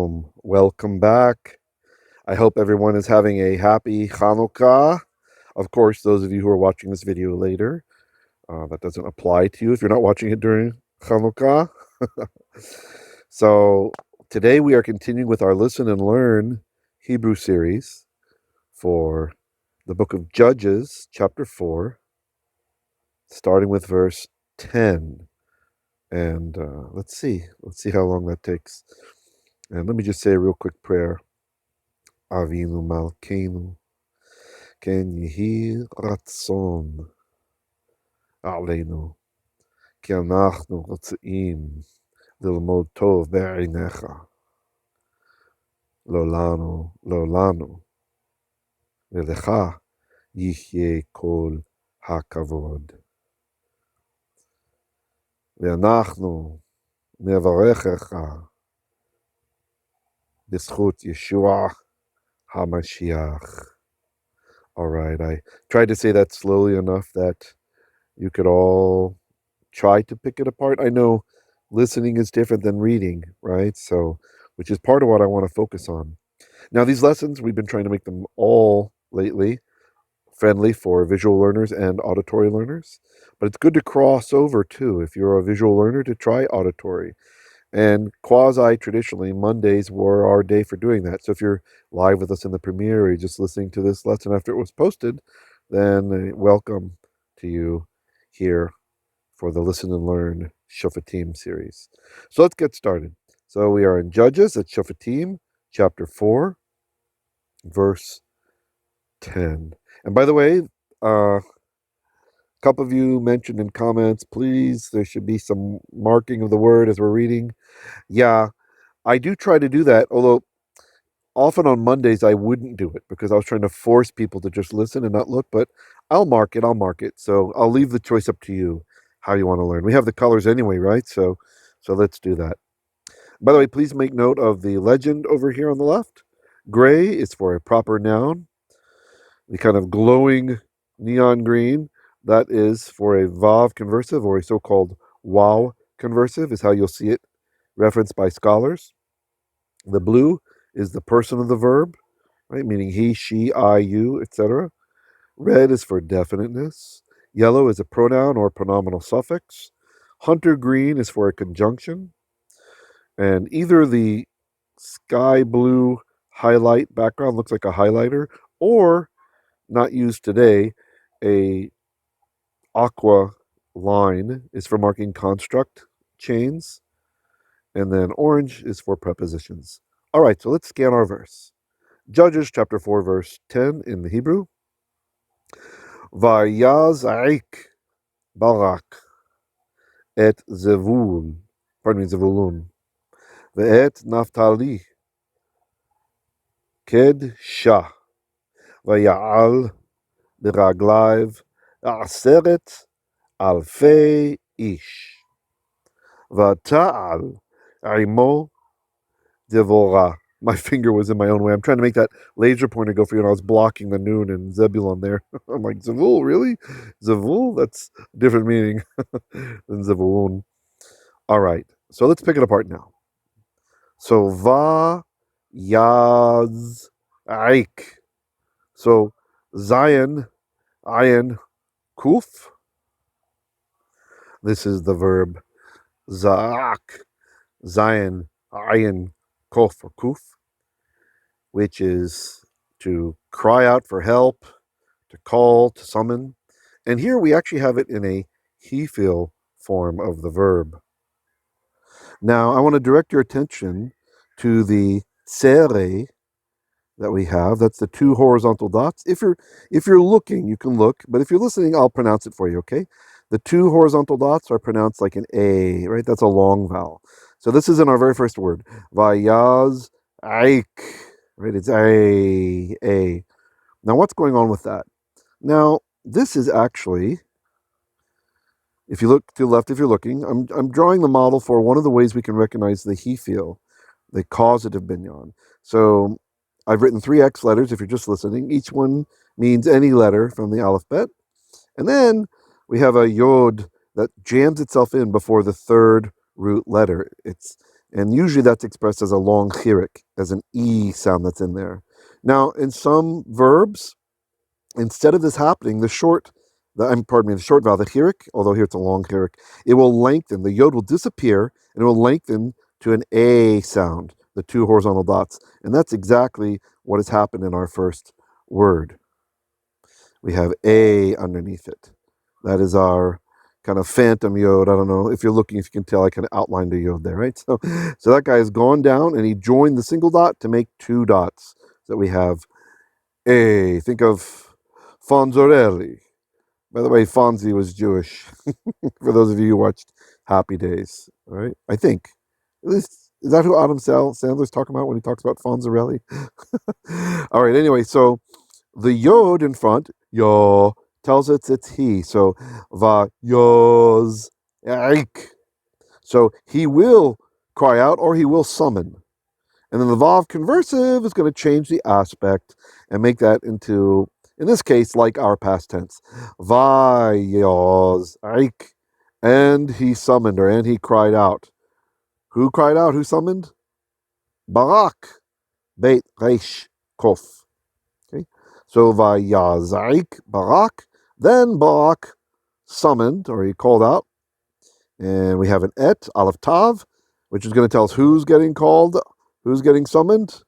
Shalom. Welcome back. I hope everyone is having a happy Hanukkah. Of course, those of you who are watching this video later, that doesn't apply to you if you're not watching it during Hanukkah. So today we are continuing with our Listen and Learn Hebrew series for the book of Judges, chapter 4, starting with verse 10. And let's see how long that takes. And let me just say a real quick prayer. Avinu Malkeinu, ken yehi ratzon aleinu, ki anachnu רוצים ללמוד טוב בעיניך, לא לנו, ולך יחיה כל הכבוד. ואנחנו נברכך בזכות ישוע HaMashiach. All right, I tried to say that slowly enough that you could all try to pick it apart. I know listening is different than reading, right? So, which is part of what I want to focus on. Now, these lessons, we've been trying to make them all lately friendly for visual learners and auditory learners. But it's good to cross over too. If you're a visual learner, to try auditory. And quasi-traditionally, Mondays were our day for doing that. So if you're live with us in the premiere or you're just listening to this lesson after it was posted, then welcome to you here for the Listen and Learn Shofatim series. So let's get started. So we are in Judges at Shofatim, chapter 4, verse 10. And by the way, a couple of you mentioned in comments, please, there should be some marking of the word as we're reading. Yeah, I do try to do that, although often on Mondays I wouldn't do it because I was trying to force people to just listen and not look, but I'll mark it. So I'll leave the choice up to you how you want to learn. We have the colors anyway, right? So let's do that. By the way, please make note of the legend over here on the left. Gray is for a proper noun. The kind of glowing neon green, that is for a waw-conversive or a so-called waw-conversive is how you'll see it referenced by scholars. The blue is the person of the verb, right? Meaning he, she, I, you, etc. Red is for definiteness. Yellow is a pronoun or pronominal suffix. Hunter green is for a conjunction. And either the sky blue highlight background looks like a highlighter, or, not used today, a aqua line is for marking construct chains. And then orange is for prepositions. All right, so let's scan our verse. Judges chapter 4, verse 10 in the Hebrew. Vayaz'ik Barak et Zevulun, ve'et Naftali Kedsha, vaya'al bרגליו 10,000 ish, ותעל עמו Devorah. My finger was in my own way. I'm trying to make that laser pointer go for you, and I was blocking the noon and Zebulon there. I'm like, Zavul, really? Zavul? That's a different meaning than Zebulun. All right, so let's pick it apart now. So, va-yaz-ik. So, Zion, ayin, kuf. This is the verb za'ak. Zion, ayin, kof or kuf, which is to cry out for help, to call, to summon. And here we actually have it in a hiphil form of the verb. Now, I want to direct your attention to the tsere that we have. That's the two horizontal dots. If you're looking, you can look, but if you're listening, I'll pronounce it for you, okay? The two horizontal dots are pronounced like an A, right? That's a long vowel. So this is in our very first word. Vayaz aik, right? It's A. Now, what's going on with that? Now, this is actually, if you look to the left, if you're looking, I'm drawing the model for one of the ways we can recognize the hiphil, the causative binyan. So I've written 3 X letters if you're just listening. Each one means any letter from the alphabet. And then we have a yod that jams itself in before the third root letter. It's And usually that's expressed as a long chirik, as an E sound that's in there. Now, in some verbs, instead of this happening, the short vowel, the chirik, although here it's a long chirik, it will lengthen. The yod will disappear and it will lengthen to an A sound, the two horizontal dots. And that's exactly what has happened in our first word. We have A underneath it. That is our kind of phantom yod. I don't know if you're looking, if you can tell, I kind of outlined the yod there, right? So that guy has gone down and he joined the single dot to make two dots. So we have A. Think of Fonzarelli. By the way, Fonzie was Jewish. For those of you who watched Happy Days, all right? I think. At least, is that who Adam Sandler's talking about when he talks about Fonzarelli? All right, anyway, so the yod in front, yo, tells us it's he. So, va yoz eik. So he will cry out or he will summon. And then the waw-conversive is going to change the aspect and make that into, in this case, like our past tense. Vayoz eik. And he summoned, or and he cried out. Who cried out? Who summoned? Barak. Beit Reish Kof. Okay. So Vayazaik Barak. Then Barak summoned, or he called out. And we have an et, aleph tav, which is going to tell us who's getting called, who's getting summoned.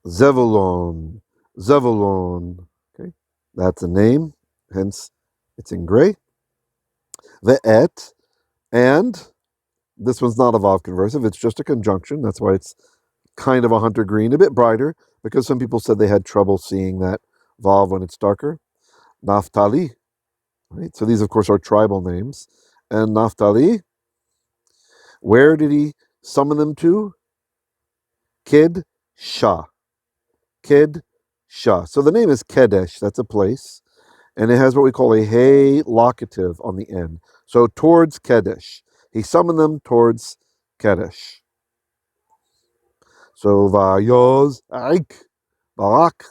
Zebulon. Okay. That's a name, hence it's in gray. The et, and this one's not a waw-conversive, it's just a conjunction. That's why it's kind of a hunter green, a bit brighter, because some people said they had trouble seeing that vav when it's darker. Naphtali, right? So these, of course, are tribal names. And Naphtali, where did he summon them to? Kid-sha. Kid-sha. So the name is Kedesh, that's a place. And it has what we call a hey-locative on the end. So towards Kedesh. He summoned them towards Kedesh. So Vayoz Aik Barak.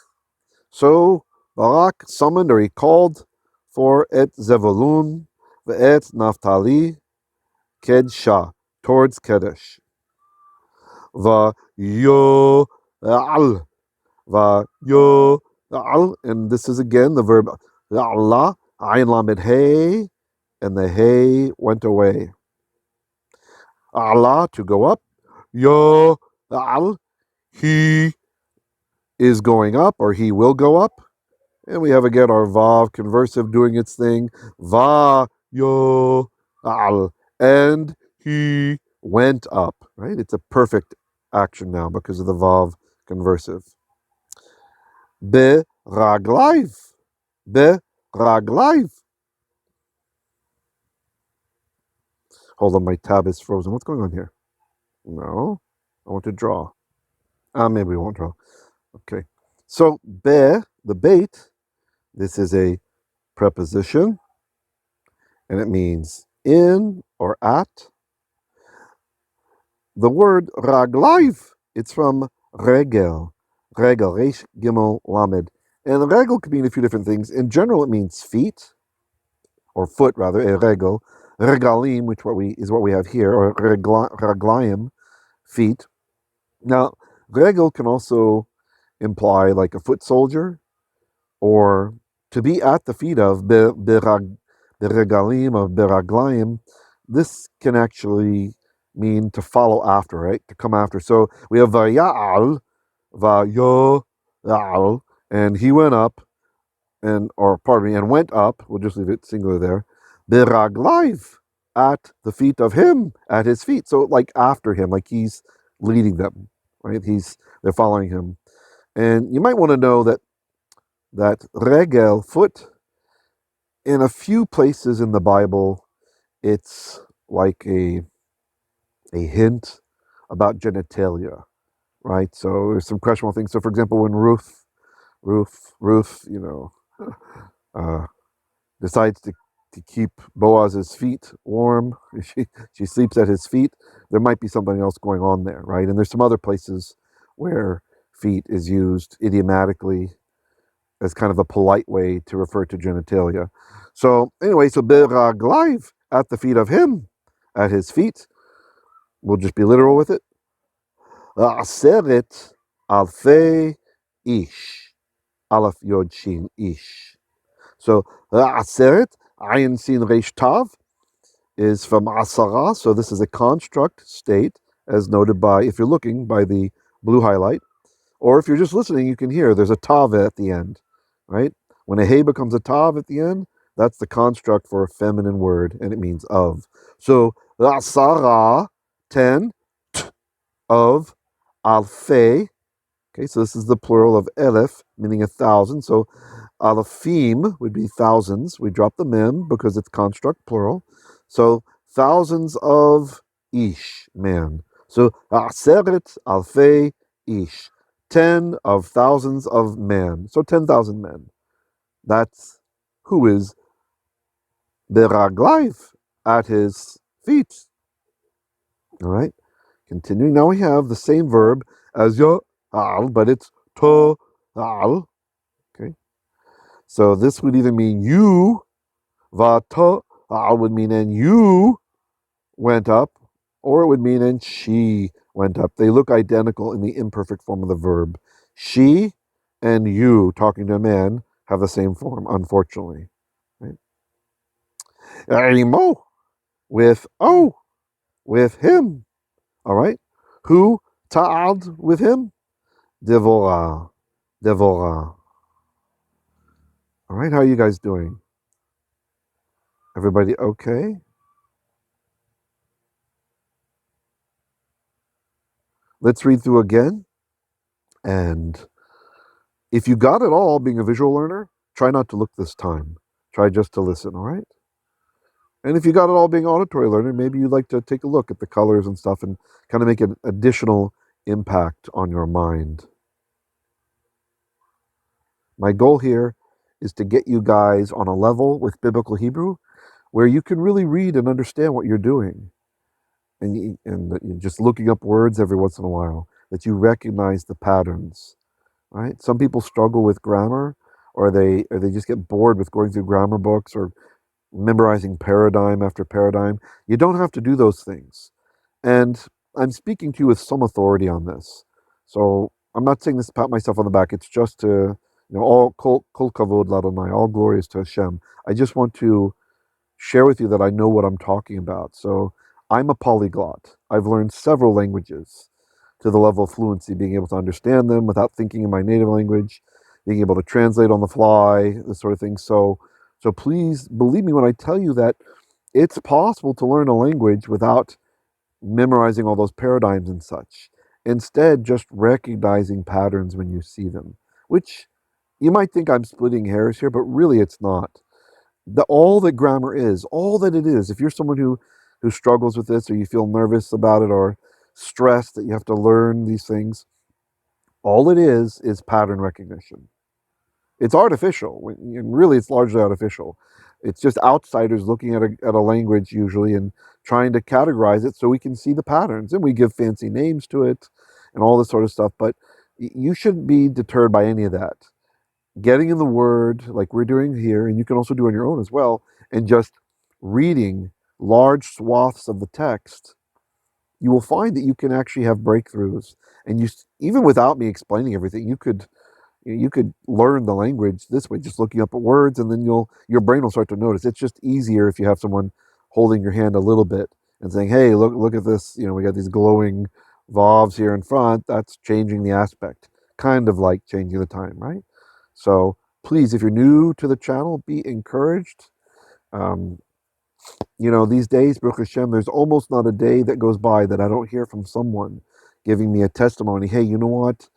So Barak summoned, or he called for et Zevulun, et Naphtali, Kedsha, towards Kedesh. Vayoal, Vayoal, and this is again the verb Allah, Ayin Lamed Hey, and the Hey went away. Allah, to go up. Yoal, he is going up, or he will go up. And we have again our waw-conversive doing its thing. Va yo al, and he went up. Right? It's a perfect action now because of the waw-conversive. Be ragleiv. Hold on, my tab is frozen. What's going on here? No, I want to draw. Maybe we won't draw. Okay. So be, the bait, this is a preposition, and it means in or at. The word ragleiv, it's from regel, resh gimel lamed. And regel can mean a few different things. In general, it means feet, or foot rather, a regel. Regalim, which is what we have here, or raglayim, feet. Now, regel can also imply like a foot soldier, or to be at the feet of beregalim or beraglayim. This can actually mean to follow after, right? To come after. So we have vayal, vayoal, and he went up, and went up. We'll just leave it singular there. Beraglayv, at the feet of him, at his feet. So like after him, like he's leading them, right? They're following him. And you might want to know that regel, foot, in a few places in the Bible, it's like a hint about genitalia, right? So there's some questionable things. So for example, when Ruth, uh, decides to keep Boaz's feet warm, she sleeps at his feet, there might be something else going on there, right? And there's some other places where feet is used idiomatically as kind of a polite way to refer to genitalia. So anyway, so beragleiv, at the feet of him, at his feet. We'll just be literal with it. Aseret alfei ish. Aleph yod shin ish. So aseret, ayin sin resh tav, is from asara. So this is a construct state, as noted by, if you're looking, by the blue highlight. Or if you're just listening, you can hear there's a tav at the end, right? When a hey becomes a tav at the end, that's the construct for a feminine word, and it means of. So asara, 10, of, alfei. Okay, so this is the plural of elef, meaning 1,000. So alafim would be thousands. We drop the mem because it's construct plural. So thousands of ish, man. So aseret alfei ish. 10 of thousands of men. So 10,000 men. That's who is beraglive, at his feet. All right. Continuing, now we have the same verb as al, but it's to al. Okay, so this would either mean you, va to al would mean and you went up, or it would mean and she went up. They look identical in the imperfect form of the verb. She and you, talking to a man, have the same form, unfortunately. Right? Anymore with with him. All right, who ta'ad with him? Devora. Devora. All right, how are you guys doing? Everybody okay? Let's read through again. And if you got it all being a visual learner, try not to look this time. Try just to listen, all right? And if you got it all being auditory learner, maybe you'd like to take a look at the colors and stuff and kind of make an additional impact on your mind. My goal here is to get you guys on a level with biblical Hebrew where you can really read and understand what you're doing. And you're just looking up words every once in a while, that you recognize the patterns, right? Some people struggle with grammar, or they just get bored with going through grammar books or memorizing paradigm after paradigm. You don't have to do those things. And I'm speaking to you with some authority on this. So I'm not saying this to pat myself on the back. It's just to, all kol kavod ladonai, all glory is to Hashem. I just want to share with you that I know what I'm talking about. So I'm a polyglot. I've learned several languages to the level of fluency, being able to understand them without thinking in my native language, being able to translate on the fly, this sort of thing. So please believe me when I tell you that it's possible to learn a language without memorizing all those paradigms and such. Instead, just recognizing patterns when you see them, which you might think I'm splitting hairs here, but really it's not. All that grammar is, all that it is, if you're someone who struggles with this, or you feel nervous about it, or stressed that you have to learn these things, all it is pattern recognition. It's artificial. Really, it's largely artificial. It's just outsiders looking at a language usually and trying to categorize it so we can see the patterns, and we give fancy names to it and all this sort of stuff. But you shouldn't be deterred by any of that. Getting in the word like we're doing here, and you can also do on your own as well, and just reading large swaths of the text, you will find that you can actually have breakthroughs. And you, even without me explaining everything, you could learn the language this way, just looking up at words, and then your brain will start to notice. It's just easier if you have someone holding your hand a little bit and saying, hey, look at this, we got these glowing vowels here in front. That's changing the aspect, kind of like changing the time, right? So please, if you're new to the channel, be encouraged. These days, Baruch Hashem, there's almost not a day that goes by that I don't hear from someone giving me a testimony. Hey, you know what?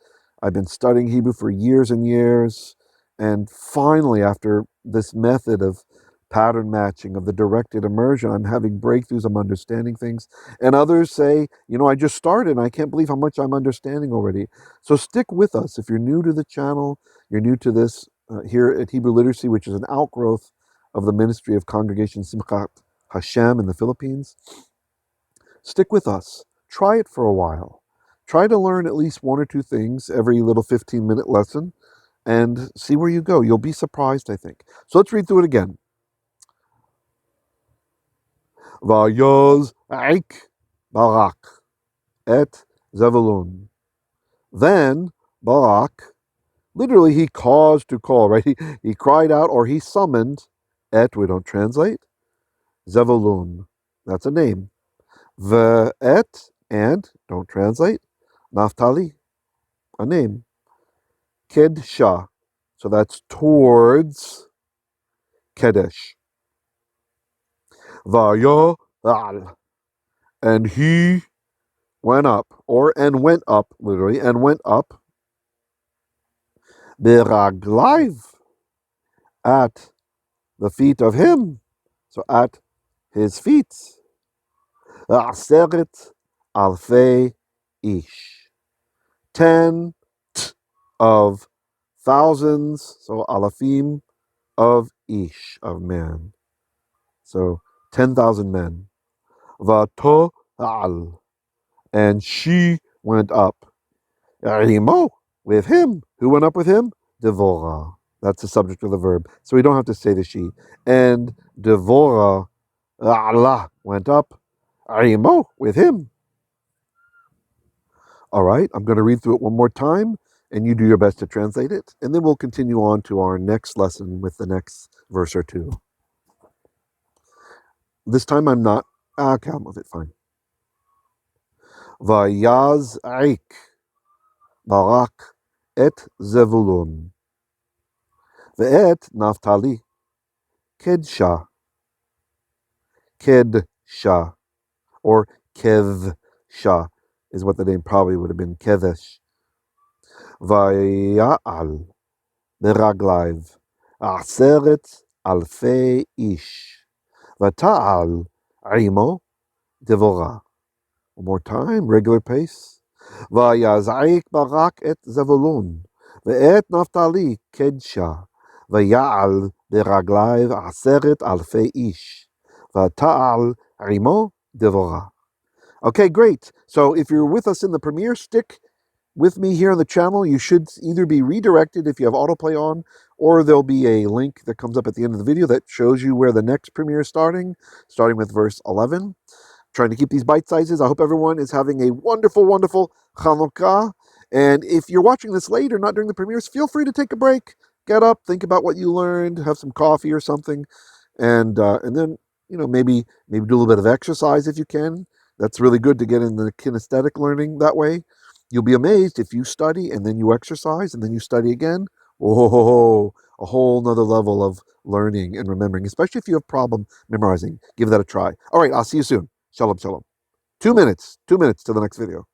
I've been studying Hebrew for years and years, and finally, after this method of pattern matching, of the directed immersion, I'm having breakthroughs, I'm understanding things. And others say, I just started, and I can't believe how much I'm understanding already. So stick with us. If you're new to the channel, you're new to this here at Hebrew Literacy, which is an outgrowth of the ministry of Congregation Simchat Hashem in the Philippines, stick with us. Try it for a while. Try to learn at least one or two things every little 15-minute lesson and see where you go. You'll be surprised, I think. So let's read through it again. Vayoz'ik Barak et Zebulun. Then Barak, literally he caused to call, right? He cried out or he summoned, et, we don't translate, Zebulun. That's a name. Ve'et, and, don't translate, Naphtali, a name. Kedsha, so that's towards Kedesh. Vayo'al, and he went up, or and went up, literally, and went up, beraglive, at the feet of him, so at his feet. Aseret alfei ish, 10 of thousands, so alafim of ish, of man. So 10,000 men. Vato'al, and she went up. Rimo, with him. Who went up with him? Devora. That's the subject of the verb. So we don't have to say the she. And Devora, Allah, went up. Rimo, with him. All right, I'm going to read through it one more time, and you do your best to translate it. And then we'll continue on to our next lesson with the next verse or two. This time I'm not. Okay, I'll move it, fine. Vayaz'ik Barak et Zevulun ve'et Naphtali Kedsha, or Kevsha is what the name probably would have been, Kedesh. Vaya'al beraglive aseret alfei ish vata'al imo Devorah. One more time, regular pace. Vayaz'ik Barak et Zevulun ve'et Naphtali Kedsha ויעל ברגליו 10,000 איש, ותעל עמו דבורה. Okay, great. So if you're with us in the premiere, stick with me here on the channel. You should either be redirected if you have autoplay on, or there'll be a link that comes up at the end of the video that shows you where the next premiere is starting with verse 11. Trying to keep these bite sizes. I hope everyone is having a wonderful, wonderful Hanukkah. And if you're watching this late or not during the premieres, feel free to take a break. Get up, think about what you learned, have some coffee or something, and then maybe do a little bit of exercise if you can. That's really good to get in the kinesthetic learning that way. You'll be amazed if you study and then you exercise and then you study again. Oh, a whole nother level of learning and remembering, especially if you have problem memorizing. Give that a try. All right, I'll see you soon. Shalom, shalom. 2 minutes to the next video.